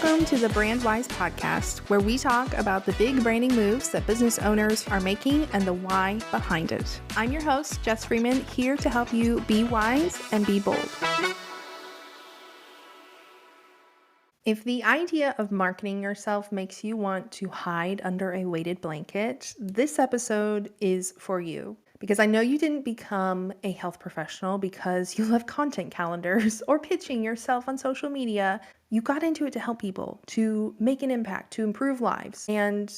Welcome to the Brand Wise podcast, where we talk about the big branding moves that business owners are making and the why behind it. I'm your host, Jess Freeman, here to help you be wise and be bold. If the idea of marketing yourself makes you want to hide under a weighted blanket, this episode is for you. Because I know you didn't become a health professional because you love content calendars or pitching yourself on social media. You got into it to help people, to make an impact, to improve lives. And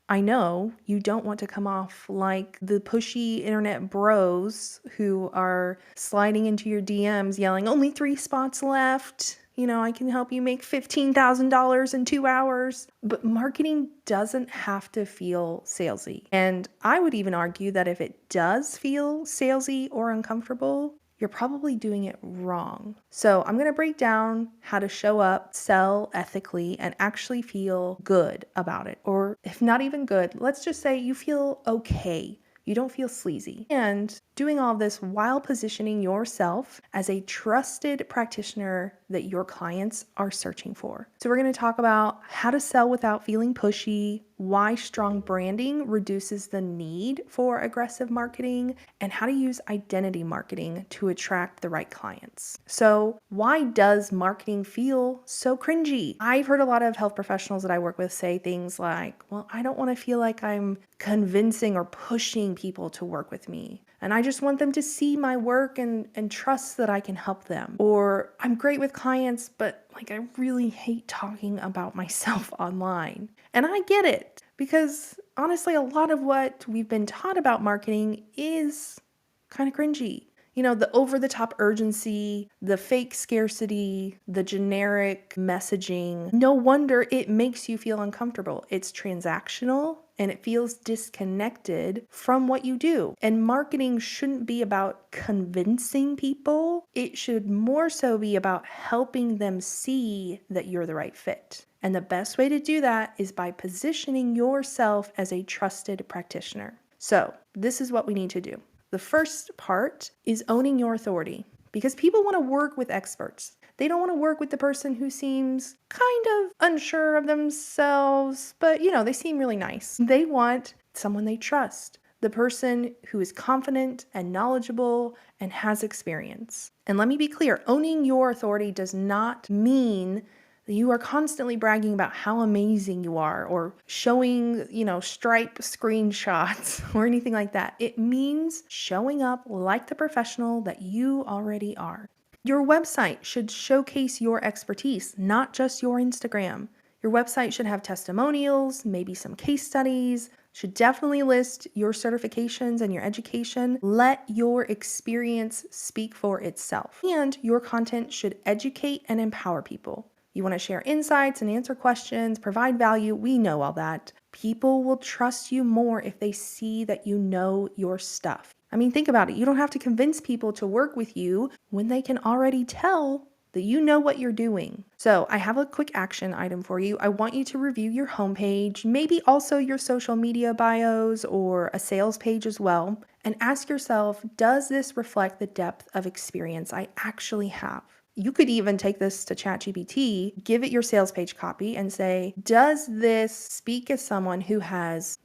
I know you don't want to come off like the pushy internet bros who are sliding into your DMs yelling, only 3 spots left. I can help you make $15,000 in 2 hours. But marketing doesn't have to feel salesy. And I would even argue that if it does feel salesy or uncomfortable, you're probably doing it wrong. So I'm going to break down how to show up, sell ethically, and actually feel good about it. Or if not even good, let's just say you feel okay. You don't feel sleazy. And doing all of this while positioning yourself as a trusted practitioner that your clients are searching for. So we're going to talk about how to sell without feeling pushy, why strong branding reduces the need for aggressive marketing, and how to use identity marketing to attract the right clients. So why does marketing feel so cringy? I've heard a lot of health professionals that I work with say things like, well, I don't want to feel like I'm convincing or pushing people to work with me. And I just want them to see my work and trust that I can help them. Or I'm great with clients, but I really hate talking about myself online. And I get it, because honestly, a lot of what we've been taught about marketing is kind of cringy. The over-the-top urgency, the fake scarcity, the generic messaging. No wonder it makes you feel uncomfortable. It's transactional and it feels disconnected from what you do. And marketing shouldn't be about convincing people. It should more so be about helping them see that you're the right fit. And the best way to do that is by positioning yourself as a trusted practitioner. So this is what we need to do. The first part is owning your authority, because people want to work with experts. They don't want to work with the person who seems kind of unsure of themselves, but they seem really nice. They want someone they trust, the person who is confident and knowledgeable and has experience. And let me be clear, owning your authority does not mean that you are constantly bragging about how amazing you are or showing, Stripe screenshots or anything like that. It means showing up like the professional that you already are. Your website should showcase your expertise, not just your Instagram. Your website should have testimonials, maybe some case studies, should definitely list your certifications and your education. Let your experience speak for itself. And your content should educate and empower people. You want to share insights and answer questions, provide value. We know all that. People will trust you more if they see that you know your stuff. Think about it. You don't have to convince people to work with you when they can already tell that you know what you're doing. So I have a quick action item for you. I want you to review your homepage, maybe also your social media bios or a sales page as well, and ask yourself, does this reflect the depth of experience I actually have? You could even take this to ChatGPT, give it your sales page copy and say, does this speak as someone who has,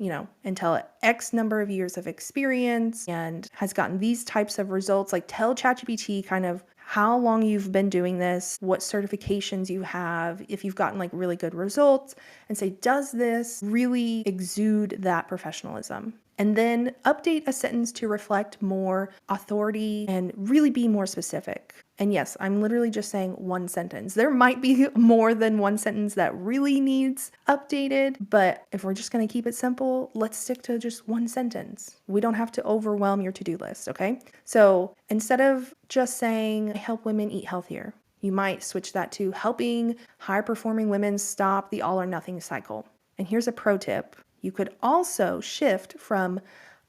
until X number of years of experience and has gotten these types of results? Tell ChatGPT kind of how long you've been doing this, what certifications you have, if you've gotten really good results, and say, does this really exude that professionalism? And then update a sentence to reflect more authority and really be more specific. And yes, I'm literally just saying one sentence. There might be more than one sentence that really needs updated, but if we're just going to keep it simple, let's stick to just one sentence. We don't have to overwhelm your to-do list, okay? So instead of just saying, I help women eat healthier, you might switch that to helping high-performing women stop the all or nothing cycle. And here's a pro tip. You could also shift from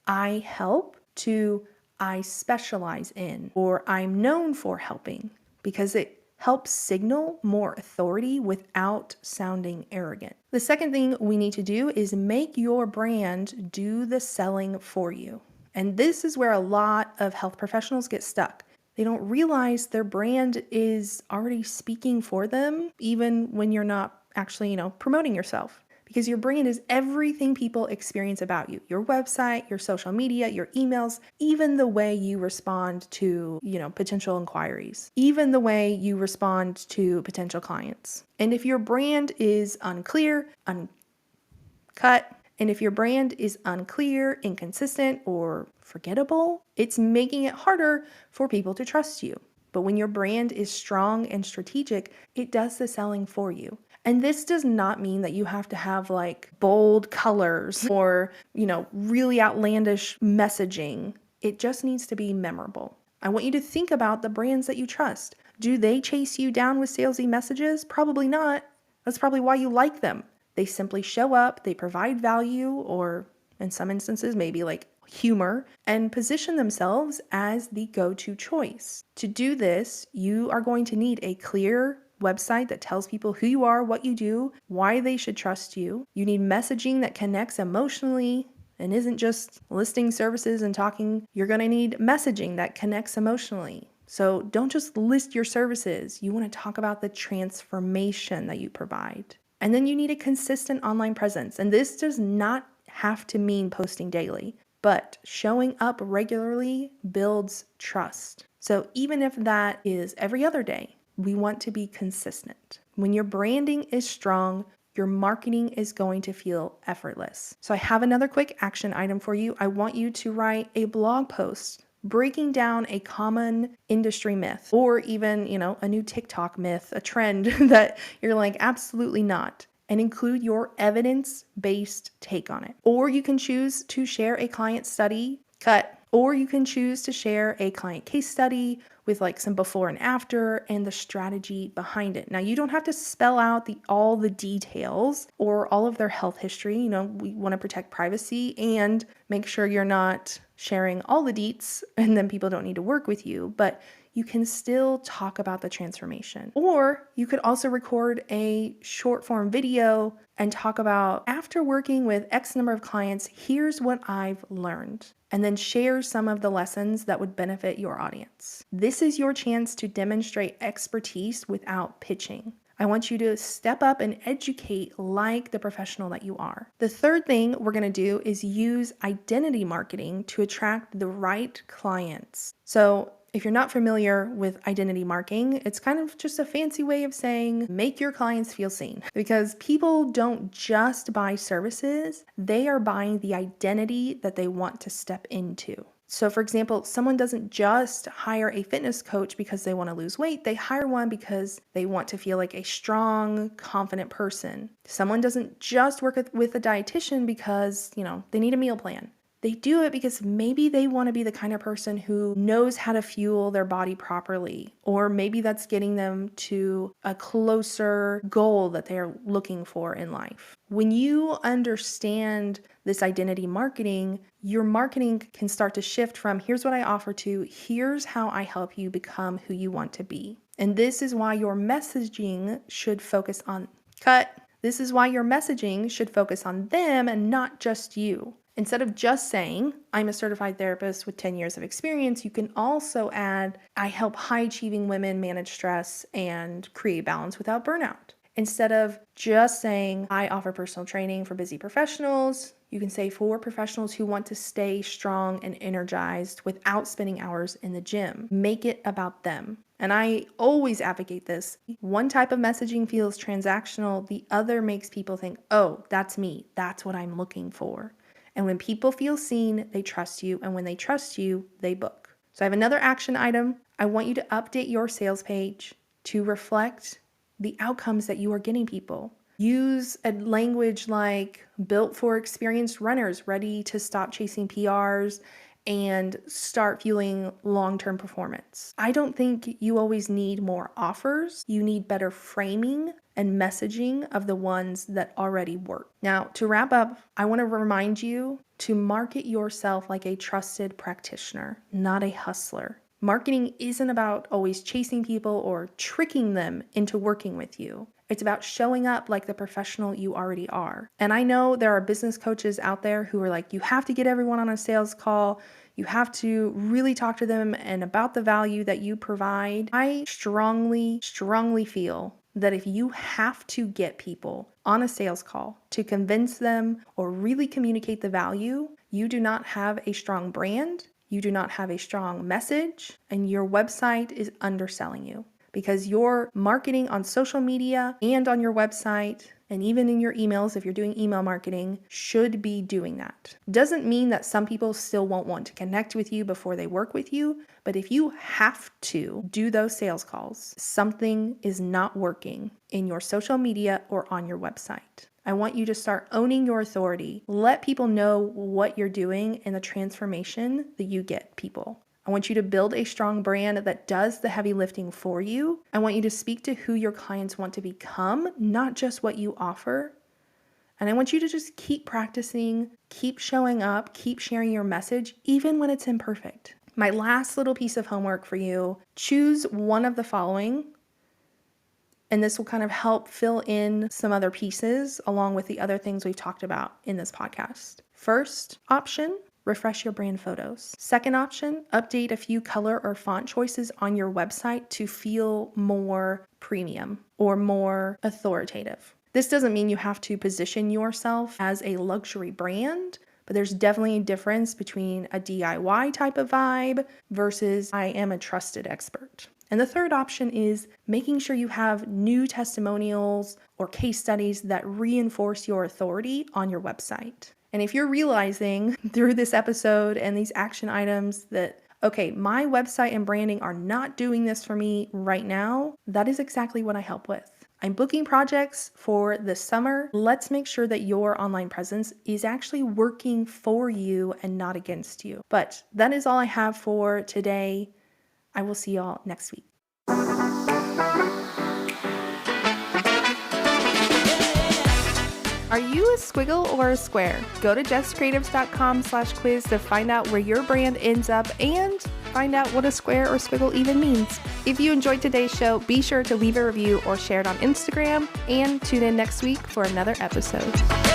I help to I specialize in, or I'm known for helping, because it helps signal more authority without sounding arrogant. The second thing we need to do is make your brand do the selling for you. And this is where a lot of health professionals get stuck. They don't realize their brand is already speaking for them, even when you're not actually, promoting yourself. Because your brand is everything people experience about you. Your website, your social media, your emails, even the way you respond to, potential inquiries, even the way you respond to potential clients. And if your brand is unclear, uncut, and if your brand is unclear, inconsistent, or forgettable, it's making it harder for people to trust you. But when your brand is strong and strategic, it does the selling for you. And this does not mean that you have to have like bold colors or, really outlandish messaging. It just needs to be memorable. I want you to think about the brands that you trust. Do they chase you down with salesy messages? Probably not. That's probably why you like them. They simply show up, they provide value, or in some instances, maybe like humor, and position themselves as the go-to choice. To do this, you are going to need a clear website that tells people who you are, what you do, why they should trust you. You need messaging that connects emotionally and isn't just listing services and talking. You're going to need messaging that connects emotionally. So don't just list your services. You want to talk about the transformation that you provide. And then you need a consistent online presence. And this does not have to mean posting daily, but showing up regularly builds trust. So even if that is every other day, we want to be consistent. When your branding is strong, your marketing is going to feel effortless. So I have another quick action item for you. I want you to write a blog post breaking down a common industry myth, or even, a new TikTok myth, a trend that you're like, absolutely not, and include your evidence-based take on it. Or you can choose to share a client study, or you can choose to share a client case study with like some before and after and the strategy behind it. Now, you don't have to spell out all the details or all of their health history. We want to protect privacy and make sure you're not sharing all the deets and then people don't need to work with you, but you can still talk about the transformation. Or you could also record a short form video and talk about, after working with X number of clients, here's what I've learned. And then share some of the lessons that would benefit your audience. This is your chance to demonstrate expertise without pitching. I want you to step up and educate like the professional that you are. The third thing we're going to do is use identity marketing to attract the right clients. So if you're not familiar with identity marketing, it's kind of just a fancy way of saying make your clients feel seen. Because people don't just buy services, they are buying the identity that they want to step into. So for example, someone doesn't just hire a fitness coach because they want to lose weight. They hire one because they want to feel like a strong, confident person. Someone doesn't just work with a dietitian because, they need a meal plan. They do it because maybe they want to be the kind of person who knows how to fuel their body properly, or maybe that's getting them to a closer goal that they're looking for in life. When you understand this identity marketing, your marketing can start to shift from here's what I offer to here's how I help you become who you want to be. And this is why your messaging should focus on This is why your messaging should focus on them and not just you. Instead of just saying, I'm a certified therapist with 10 years of experience, you can also add, I help high-achieving women manage stress and create balance without burnout. Instead of just saying, I offer personal training for busy professionals, you can say for professionals who want to stay strong and energized without spending hours in the gym. Make it about them. And I always advocate this. One type of messaging feels transactional. The other makes people think, oh, that's me. That's what I'm looking for. And when people feel seen, they trust you. And when they trust you, they book. So I have another action item. I want you to update your sales page to reflect the outcomes that you are getting people. Use a language like built for experienced runners, ready to stop chasing PRs and start fueling long-term performance. I don't think you always need more offers. You need better framing and messaging of the ones that already work. Now, to wrap up, I want to remind you to market yourself like a trusted practitioner, not a hustler. Marketing isn't about always chasing people or tricking them into working with you. It's about showing up like the professional you already are. And I know there are business coaches out there who are like, you have to get everyone on a sales call. You have to really talk to them and about the value that you provide. I strongly feel that if you have to get people on a sales call to convince them or really communicate the value, you do not have a strong brand, you do not have a strong message, and your website is underselling you. Because your marketing on social media and on your website, and even in your emails, if you're doing email marketing, should be doing that. Doesn't mean that some people still won't want to connect with you before they work with you, but if you have to do those sales calls, something is not working in your social media or on your website. I want you to start owning your authority. Let people know what you're doing and the transformation that you get people. I want you to build a strong brand that does the heavy lifting for you. I want you to speak to who your clients want to become, not just what you offer. And I want you to just keep practicing, keep showing up, keep sharing your message, even when it's imperfect. My last little piece of homework for you, choose one of the following, and this will kind of help fill in some other pieces along with the other things we've talked about in this podcast. First option, refresh your brand photos. Second option, update a few color or font choices on your website to feel more premium or more authoritative. This doesn't mean you have to position yourself as a luxury brand, but there's definitely a difference between a DIY type of vibe versus I am a trusted expert. And the third option is making sure you have new testimonials or case studies that reinforce your authority on your website. And if you're realizing through this episode and these action items that, okay, my website and branding are not doing this for me right now, that is exactly what I help with. I'm booking projects for this summer. Let's make sure that your online presence is actually working for you and not against you. But that is all I have for today. I will see y'all next week. Are you a squiggle or a square? Go to jesscreatives.com/quiz to find out where your brand ends up and find out what a square or squiggle even means. If you enjoyed today's show, be sure to leave a review or share it on Instagram and tune in next week for another episode.